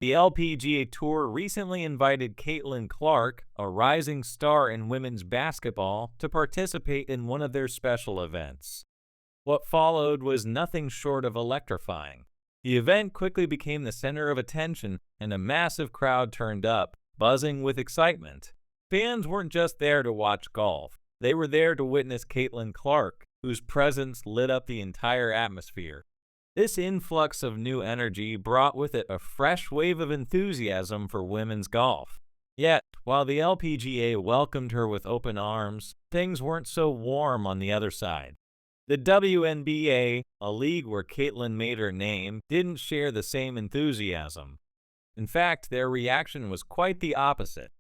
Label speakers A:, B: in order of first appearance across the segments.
A: The LPGA Tour recently invited Caitlin Clark, a rising star in women's basketball, to participate in one of their special events. What followed was nothing short of electrifying. The event quickly became the center of attention, and a massive crowd turned up, buzzing with excitement. Fans weren't just there to watch golf. They were there to witness Caitlin Clark, whose presence lit up the entire atmosphere. This influx of new energy brought with it a fresh wave of enthusiasm for women's golf. Yet, while the LPGA welcomed her with open arms, things weren't so warm on the other side. The WNBA, a league where Caitlin made her name, didn't share the same enthusiasm. In fact, their reaction was quite the opposite.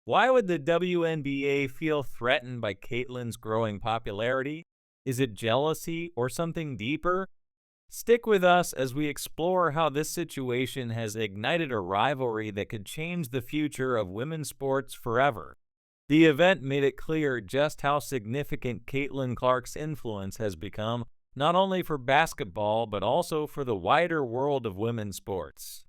A: Why would the WNBA feel threatened by Caitlin's growing popularity? Is it jealousy or something deeper? Stick with us as we explore how this situation has ignited a rivalry that could change the future of women's sports forever. The event made it clear just how significant Caitlin Clark's influence has become, not only for basketball but also for the wider world of women's sports.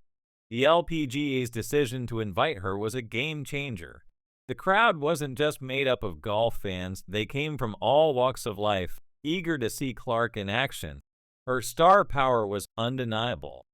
A: The LPGA's decision to invite her was a game changer. The crowd wasn't just made up of golf fans, they came from all walks of life, eager to see Clark in action. Her star power was undeniable.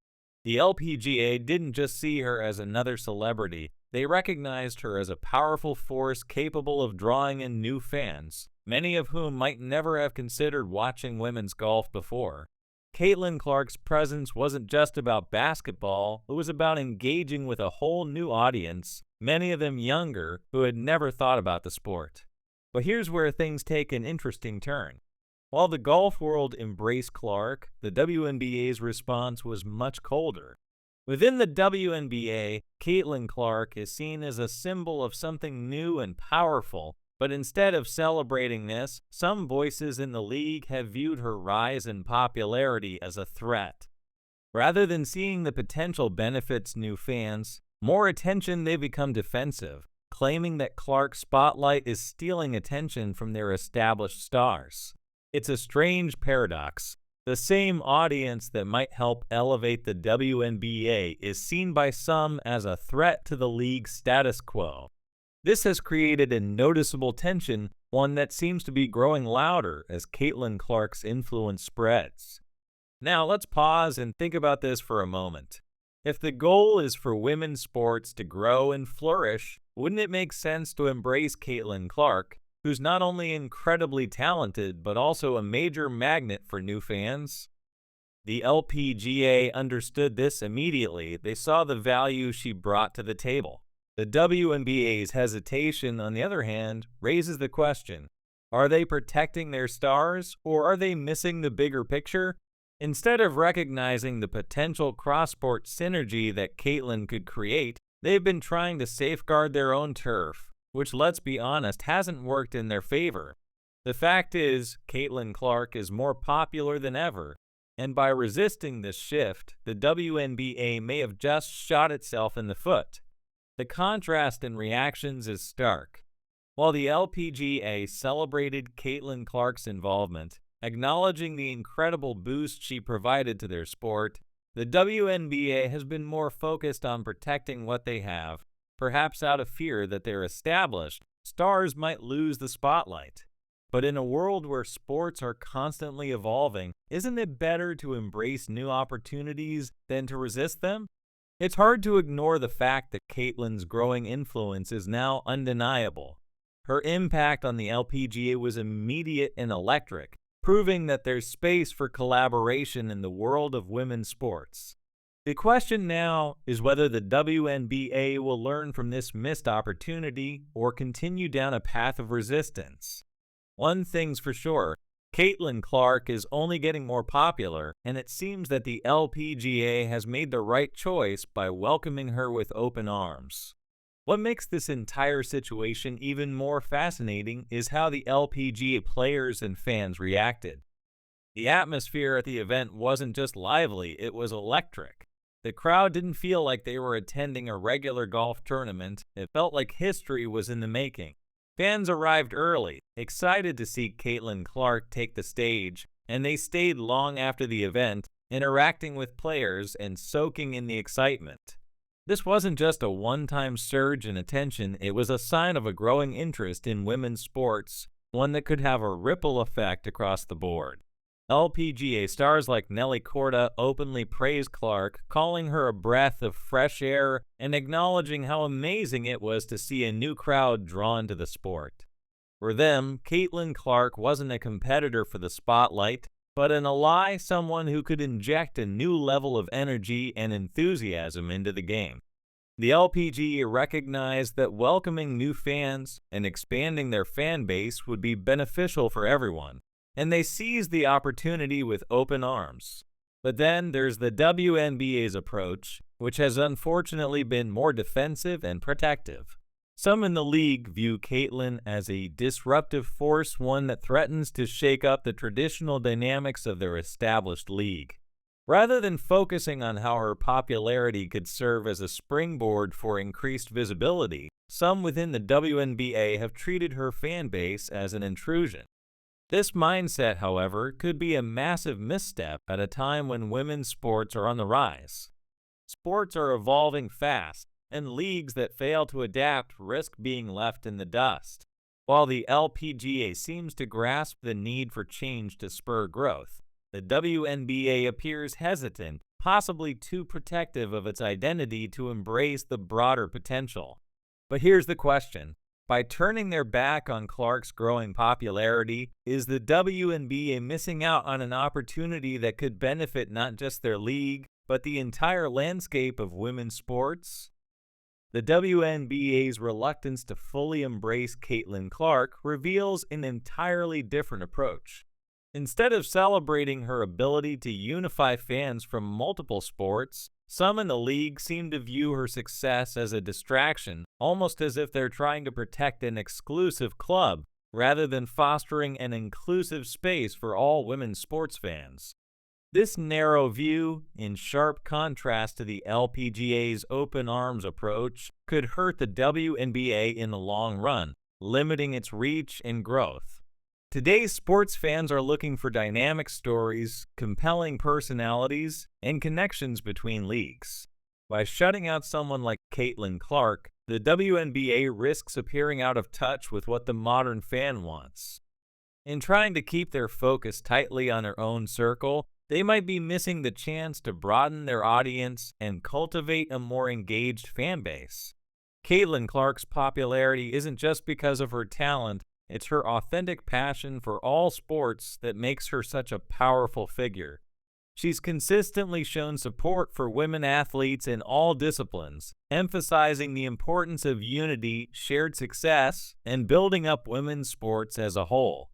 A: The LPGA didn't just see her as another celebrity, they recognized her as a powerful force capable of drawing in new fans, many of whom might never have considered watching women's golf before. Caitlin Clark's presence wasn't just about basketball, it was about engaging with a whole new audience, many of them younger, who had never thought about the sport. But here's where things take an interesting turn. While the golf world embraced Clark, the WNBA's response was much colder. Within the WNBA, Caitlin Clark is seen as a symbol of something new and powerful, but instead of celebrating this, some voices in the league have viewed her rise in popularity as a threat. Rather than seeing the potential benefits new fans, more attention they've become defensive, claiming that Clark's spotlight is stealing attention from their established stars. It's a strange paradox. The same audience that might help elevate the WNBA is seen by some as a threat to the league's status quo. This has created a noticeable tension, one that seems to be growing louder as Caitlin Clark's influence spreads. Now let's pause and think about this for a moment. If the goal is for women's sports to grow and flourish, wouldn't it make sense to embrace Caitlin Clark, who's not only incredibly talented but also a major magnet for new fans? The LPGA understood this immediately. They saw the value she brought to the table. The WNBA's hesitation, on the other hand, raises the question, are they protecting their stars, or are they missing the bigger picture? Instead of recognizing the potential cross-sport synergy that Caitlin could create, they've been trying to safeguard their own turf, which, let's be honest, hasn't worked in their favor. The fact is, Caitlin Clark is more popular than ever, and by resisting this shift, the WNBA may have just shot itself in the foot. The contrast in reactions is stark. While the LPGA celebrated Caitlin Clark's involvement, acknowledging the incredible boost she provided to their sport, the WNBA has been more focused on protecting what they have, perhaps out of fear that their established stars might lose the spotlight. But in a world where sports are constantly evolving, isn't it better to embrace new opportunities than to resist them? It's hard to ignore the fact that Caitlin's growing influence is now undeniable. Her impact on the LPGA was immediate and electric, proving that there's space for collaboration in the world of women's sports. The question now is whether the WNBA will learn from this missed opportunity or continue down a path of resistance. One thing's for sure, Caitlin Clark is only getting more popular, and it seems that the LPGA has made the right choice by welcoming her with open arms. What makes this entire situation even more fascinating is how the LPGA players and fans reacted. The atmosphere at the event wasn't just lively, it was electric. The crowd didn't feel like they were attending a regular golf tournament, it felt like history was in the making. Fans arrived early, excited to see Caitlin Clark take the stage, and they stayed long after the event, interacting with players and soaking in the excitement. This wasn't just a one-time surge in attention, it was a sign of a growing interest in women's sports, one that could have a ripple effect across the board. LPGA stars like Nelly Korda openly praised Clark, calling her a breath of fresh air and acknowledging how amazing it was to see a new crowd drawn to the sport. For them, Caitlin Clark wasn't a competitor for the spotlight, but an ally, someone who could inject a new level of energy and enthusiasm into the game. The LPGA recognized that welcoming new fans and expanding their fan base would be beneficial for everyone, and they seized the opportunity with open arms. But then there's the WNBA's approach, which has unfortunately been more defensive and protective. Some in the league view Caitlin as a disruptive force, one that threatens to shake up the traditional dynamics of their established league. Rather than focusing on how her popularity could serve as a springboard for increased visibility, some within the WNBA have treated her fan base as an intrusion. This mindset, however, could be a massive misstep at a time when women's sports are on the rise. Sports are evolving fast, and leagues that fail to adapt risk being left in the dust. While the LPGA seems to grasp the need for change to spur growth, the WNBA appears hesitant, possibly too protective of its identity to embrace the broader potential. But here's the question. By turning their back on Clark's growing popularity, is the WNBA missing out on an opportunity that could benefit not just their league, but the entire landscape of women's sports? The WNBA's reluctance to fully embrace Caitlin Clark reveals an entirely different approach. Instead of celebrating her ability to unify fans from multiple sports, some in the league seem to view her success as a distraction, almost as if they're trying to protect an exclusive club, rather than fostering an inclusive space for all women's sports fans. This narrow view, in sharp contrast to the LPGA's open arms approach, could hurt the WNBA in the long run, limiting its reach and growth. Today's sports fans are looking for dynamic stories, compelling personalities, and connections between leagues. By shutting out someone like Caitlin Clark, the WNBA risks appearing out of touch with what the modern fan wants. In trying to keep their focus tightly on their own circle, they might be missing the chance to broaden their audience and cultivate a more engaged fan base. Caitlin Clark's popularity isn't just because of her talent, it's her authentic passion for all sports that makes her such a powerful figure. She's consistently shown support for women athletes in all disciplines, emphasizing the importance of unity, shared success, and building up women's sports as a whole.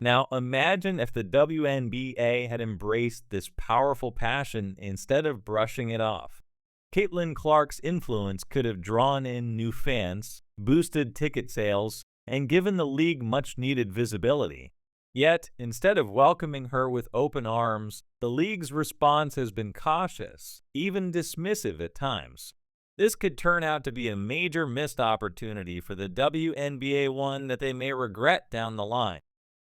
A: Now, imagine if the WNBA had embraced this powerful passion instead of brushing it off. Caitlin Clark's influence could have drawn in new fans, boosted ticket sales, and given the league much-needed visibility. Yet, instead of welcoming her with open arms, the league's response has been cautious, even dismissive at times. This could turn out to be a major missed opportunity for the WNBA, one that they may regret down the line.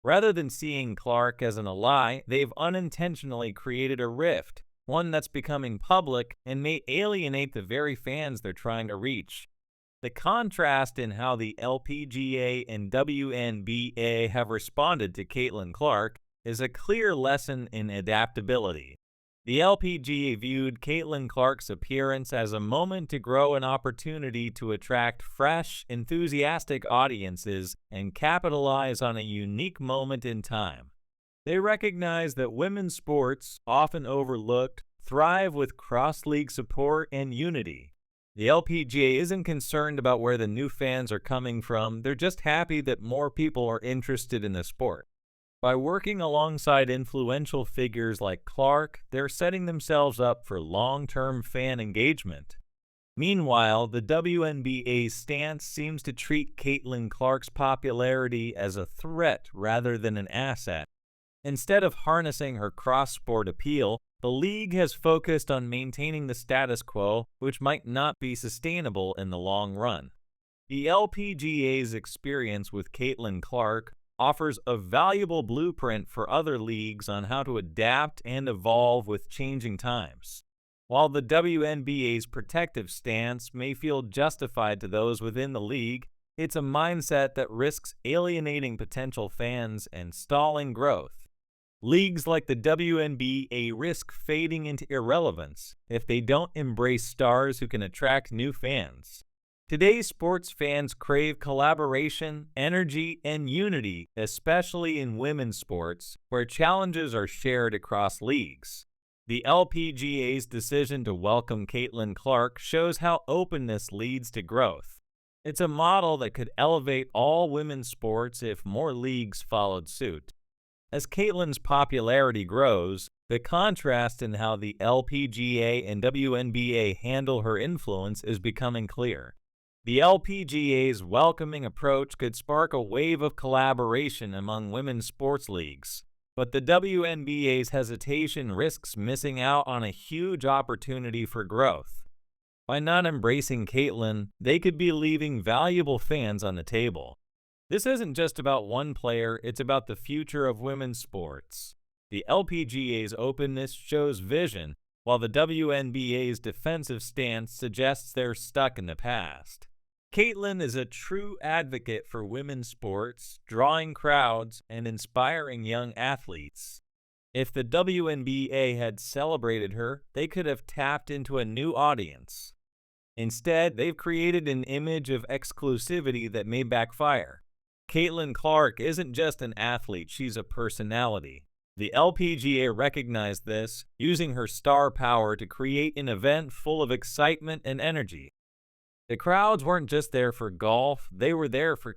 A: Rather than seeing Clark as an ally, they've unintentionally created a rift, one that's becoming public and may alienate the very fans they're trying to reach. The contrast in how the LPGA and WNBA have responded to Caitlin Clark is a clear lesson in adaptability. The LPGA viewed Caitlin Clark's appearance as a moment to grow, an opportunity to attract fresh, enthusiastic audiences and capitalize on a unique moment in time. They recognize that women's sports, often overlooked, thrive with cross-league support and unity. The LPGA isn't concerned about where the new fans are coming from, they're just happy that more people are interested in the sport. By working alongside influential figures like Clark, they're setting themselves up for long-term fan engagement. Meanwhile, the WNBA's stance seems to treat Caitlin Clark's popularity as a threat rather than an asset. Instead of harnessing her cross-sport appeal, the league has focused on maintaining the status quo, which might not be sustainable in the long run. The LPGA's experience with Caitlin Clark offers a valuable blueprint for other leagues on how to adapt and evolve with changing times. While the WNBA's protective stance may feel justified to those within the league, it's a mindset that risks alienating potential fans and stalling growth. Leagues like the WNBA risk fading into irrelevance if they don't embrace stars who can attract new fans. Today's sports fans crave collaboration, energy, and unity, especially in women's sports, where challenges are shared across leagues. The LPGA's decision to welcome Caitlin Clark shows how openness leads to growth. It's a model that could elevate all women's sports if more leagues followed suit. As Caitlin's popularity grows, the contrast in how the LPGA and WNBA handle her influence is becoming clear. The LPGA's welcoming approach could spark a wave of collaboration among women's sports leagues, but the WNBA's hesitation risks missing out on a huge opportunity for growth. By not embracing Caitlin, they could be leaving valuable fans on the table. This isn't just about one player, it's about the future of women's sports. The LPGA's openness shows vision, while the WNBA's defensive stance suggests they're stuck in the past. Caitlin is a true advocate for women's sports, drawing crowds and inspiring young athletes. If the WNBA had celebrated her, they could have tapped into a new audience. Instead, they've created an image of exclusivity that may backfire. Caitlin Clark isn't just an athlete, she's a personality. The LPGA recognized this, using her star power to create an event full of excitement and energy. The crowds weren't just there for golf, they were there for